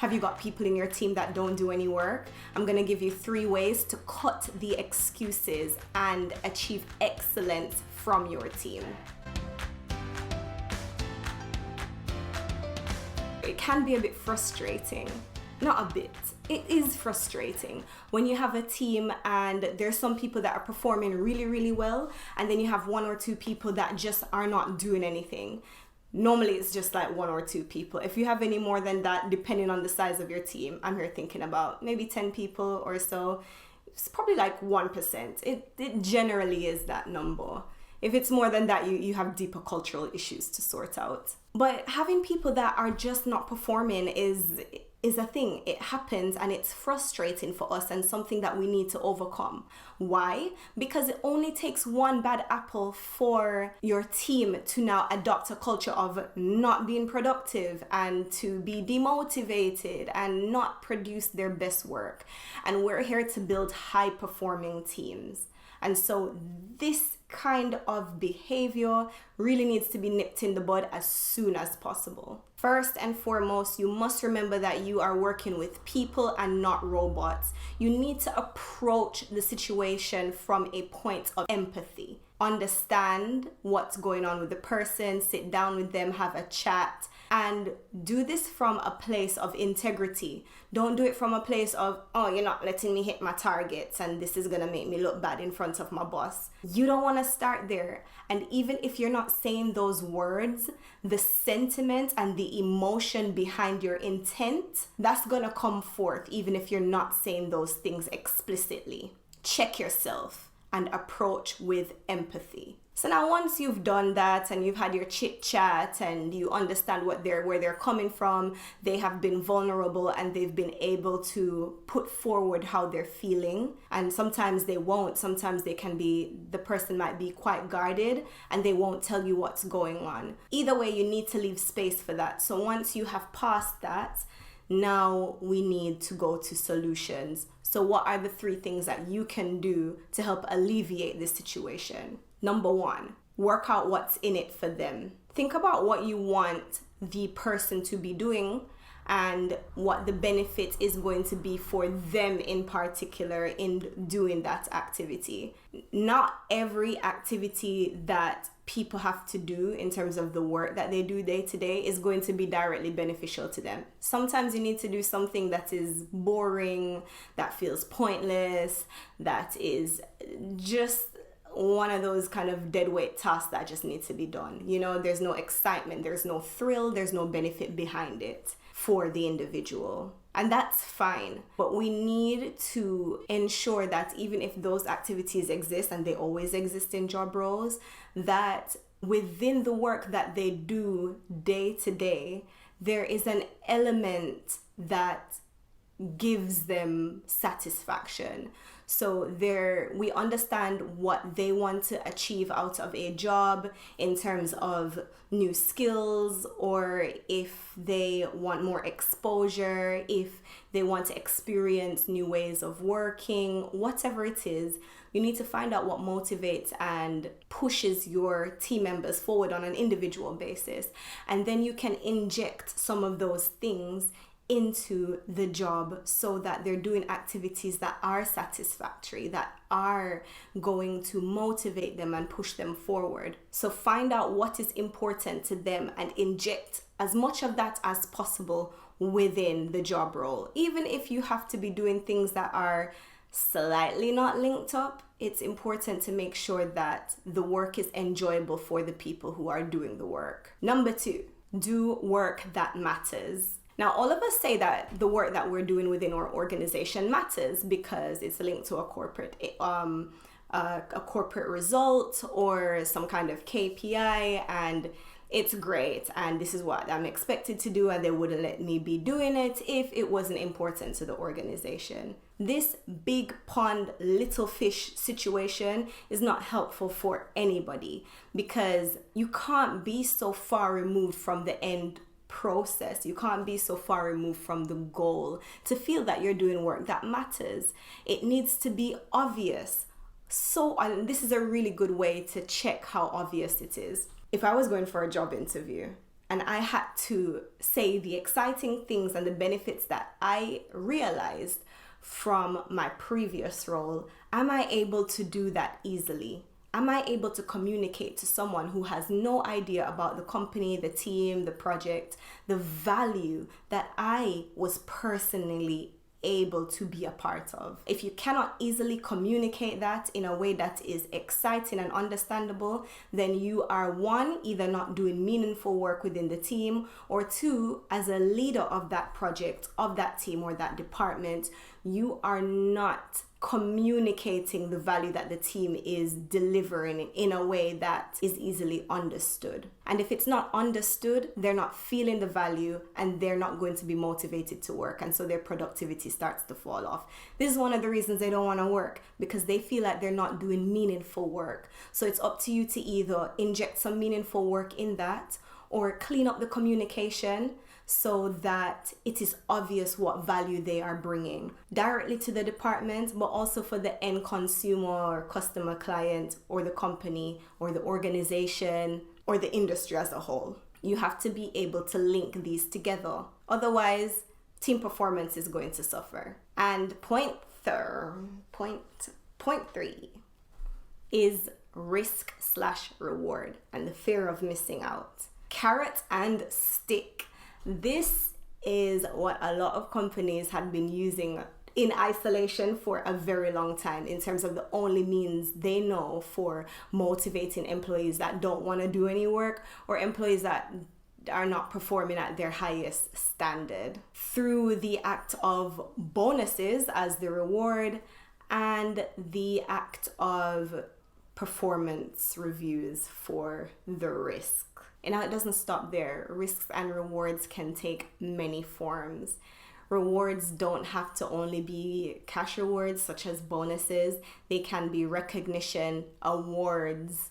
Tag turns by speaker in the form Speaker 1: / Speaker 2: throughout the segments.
Speaker 1: Have you got people in your team that don't do any work? I'm gonna give you 3 ways to cut the excuses and achieve excellence from your team. It can be a bit frustrating. Not a bit. It is frustrating when you have a team and there's some people that are performing really, really well, and then you have 1 or 2 people that just are not doing anything. Normally it's just like 1 or 2 people. If you have any more than that, depending on the size of your team, I'm here thinking about maybe 10 people or so, it's probably like 1%. It generally is that number. If it's more than that, you have deeper cultural issues to sort out. But having people that are just not performing is a thing. It happens and it's frustrating for us and something that we need to overcome. Why? Because it only takes 1 bad apple for your team to now adopt a culture of not being productive and to be demotivated and not produce their best work. And we're here to build high-performing teams. And so this kind of behavior really needs to be nipped in the bud as soon as possible. First and foremost, you must remember that you are working with people and not robots. You need to approach the situation from a point of empathy. Understand what's going on with the person, sit down with them, have a chat, and do this from a place of integrity. Don't do it from a place of, oh, you're not letting me hit my targets and this is gonna make me look bad in front of my boss. You don't wanna start there. And even if you're not saying those words, the sentiment and the emotion behind your intent, that's gonna come forth even if you're not saying those things explicitly. Check yourself and approach with empathy. So now once you've done that and you've had your chit chat and you understand where they're coming from, they have been vulnerable and they've been able to put forward how they're feeling. And sometimes they won't, sometimes the person might be quite guarded and they won't tell you what's going on. Either way, you need to leave space for that. So once you have passed that, now we need to go to solutions. So what are the 3 things that you can do to help alleviate this situation? Number 1, work out what's in it for them. Think about what you want the person to be doing and what the benefit is going to be for them in particular in doing that activity. Not every activity that people have to do in terms of the work that they do day to day is going to be directly beneficial to them. Sometimes you need to do something that is boring, that feels pointless, that is just one of those kind of deadweight tasks that just needs to be done. You know, there's no excitement, there's no thrill, there's no benefit behind it for the individual. And that's fine. But we need to ensure that even if those activities exist, and they always exist in job roles, that within the work that they do day to day, there is an element that gives them satisfaction. So we understand what they want to achieve out of a job in terms of new skills, or if they want more exposure, if they want to experience new ways of working, whatever it is, you need to find out what motivates and pushes your team members forward on an individual basis. And then you can inject some of those things into the job so that they're doing activities that are satisfactory, that are going to motivate them and push them forward. So find out what is important to them and inject as much of that as possible within the job role. Even if you have to be doing things that are slightly not linked up, it's important to make sure that the work is enjoyable for the people who are doing the work. Number 2, do work that matters. Now, all of us say that the work that we're doing within our organization matters because it's linked to a corporate result or some kind of KPI, and it's great, and this is what I'm expected to do, and they wouldn't let me be doing it if it wasn't important to the organization. This big pond, little fish situation is not helpful for anybody because you can't be so far removed from the end process. You can't be so far removed from the goal to feel that you're doing work that matters. It needs to be obvious. And this is a really good way to check how obvious it is. If I was going for a job interview and I had to say the exciting things and the benefits that I realized from my previous role. Am I able to do that easily? Am I able to communicate to someone who has no idea about the company, the team, the project, the value that I was personally able to be a part of? If you cannot easily communicate that in a way that is exciting and understandable, then you are, one, either not doing meaningful work within the team, or two, as a leader of that project, of that team or that department, you are not communicating the value that the team is delivering in a way that is easily understood. And if it's not understood, they're not feeling the value and they're not going to be motivated to work. And so their productivity starts to fall off. This is one of the reasons they don't want to work, because they feel like they're not doing meaningful work. So it's up to you to either inject some meaningful work in that or clean up the communication so that it is obvious what value they are bringing directly to the department, but also for the end consumer or customer client or the company or the organization or the industry as a whole. You have to be able to link these together. Otherwise, team performance is going to suffer. And point three is risk/reward and the fear of missing out. Carrot and stick. This is what a lot of companies had been using in isolation for a very long time in terms of the only means they know for motivating employees that don't want to do any work or employees that are not performing at their highest standard, through the act of bonuses as the reward and the act of performance reviews for the risk. And now it doesn't stop there. Risks and rewards can take many forms. Rewards don't have to only be cash rewards such as bonuses. They can be recognition, awards,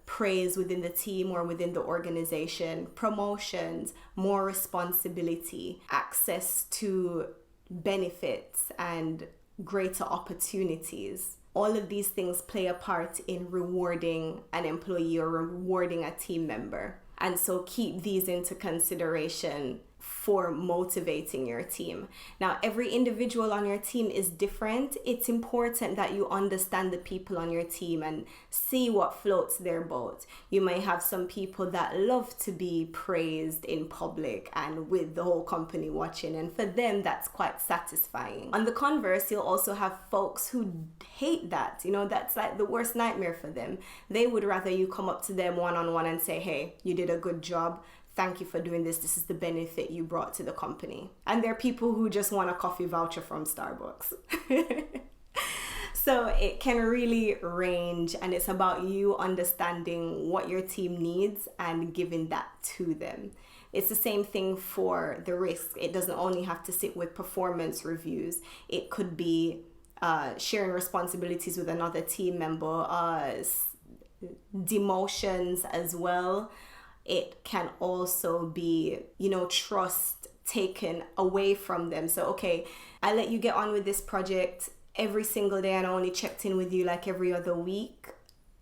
Speaker 1: praise within the team or within the organization, promotions, more responsibility, access to benefits and greater opportunities. All of these things play a part in rewarding an employee or rewarding a team member. And so keep these into consideration for motivating your team. Now, every individual on your team is different. It's important that you understand the people on your team and see what floats their boat. You may have some people that love to be praised in public and with the whole company watching, and for them that's quite satisfying. On the converse, you'll also have folks who hate that. That's like the worst nightmare for them. They would rather you come up to them one-on-one and say, hey, you did a good job. Thank you for doing this. This is the benefit you brought to the company. And there are people who just want a coffee voucher from Starbucks. So it can really range, and it's about you understanding what your team needs and giving that to them. It's the same thing for the risk. It doesn't only have to sit with performance reviews. It could be sharing responsibilities with another team member, demotions as well. It can also be, trust taken away from them. So, okay, I let you get on with this project every single day and I only checked in with you like every other week.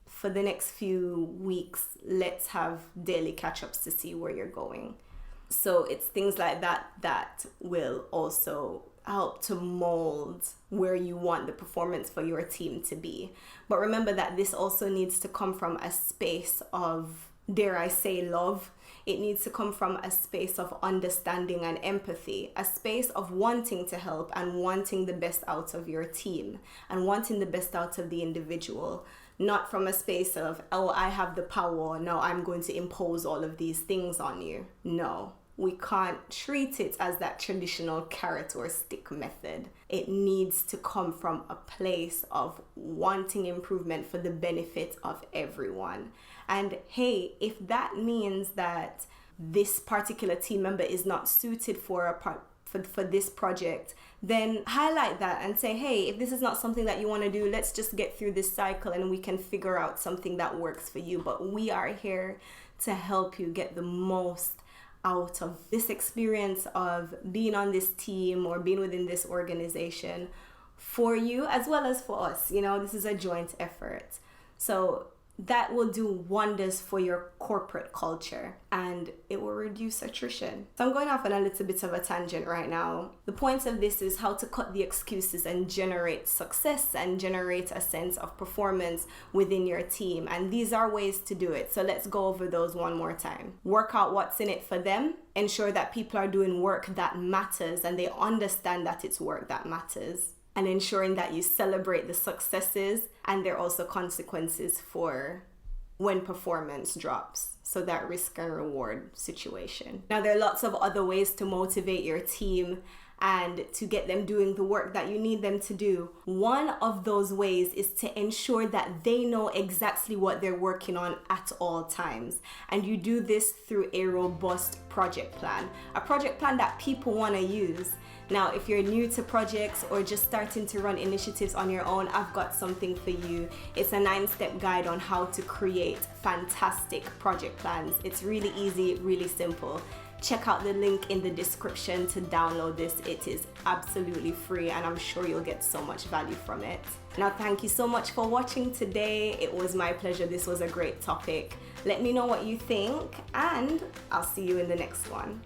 Speaker 1: For the next few weeks, let's have daily catch-ups to see where you're going. So it's things like that that will also help to mold where you want the performance for your team to be. But remember that this also needs to come from a space of, dare I say, love. It needs to come from a space of understanding and empathy, a space of wanting to help and wanting the best out of your team and wanting the best out of the individual, not from a space of, oh, I have the power, now I'm going to impose all of these things on you. No, we can't treat it as that traditional carrot or stick method. It needs to come from a place of wanting improvement for the benefit of everyone. And hey, if that means that this particular team member is not suited for this project, then highlight that and say, hey, if this is not something that you want to do, let's just get through this cycle and we can figure out something that works for you. But we are here to help you get the most out of this experience of being on this team or being within this organization for you as well as for us. This is a joint effort. So that will do wonders for your corporate culture and it will reduce attrition. So I'm going off on a little bit of a tangent right now. The point of this is how to cut the excuses and generate success and generate a sense of performance within your team. And these are ways to do it. So let's go over those one more time. Work out what's in it for them. Ensure that people are doing work that matters and they understand that it's work that matters. And ensuring that you celebrate the successes, and there are also consequences for when performance drops. So that risk and reward situation. Now, there are lots of other ways to motivate your team and to get them doing the work that you need them to do. One of those ways is to ensure that they know exactly what they're working on at all times. And you do this through a robust project plan, a project plan that people want to use. Now, if you're new to projects or just starting to run initiatives on your own, I've got something for you. It's a 9-step guide on how to create fantastic project plans. It's really easy, really simple. Check out the link in the description to download this. It is absolutely free and I'm sure you'll get so much value from it. Now, thank you so much for watching today. It was my pleasure. This was a great topic. Let me know what you think and I'll see you in the next one.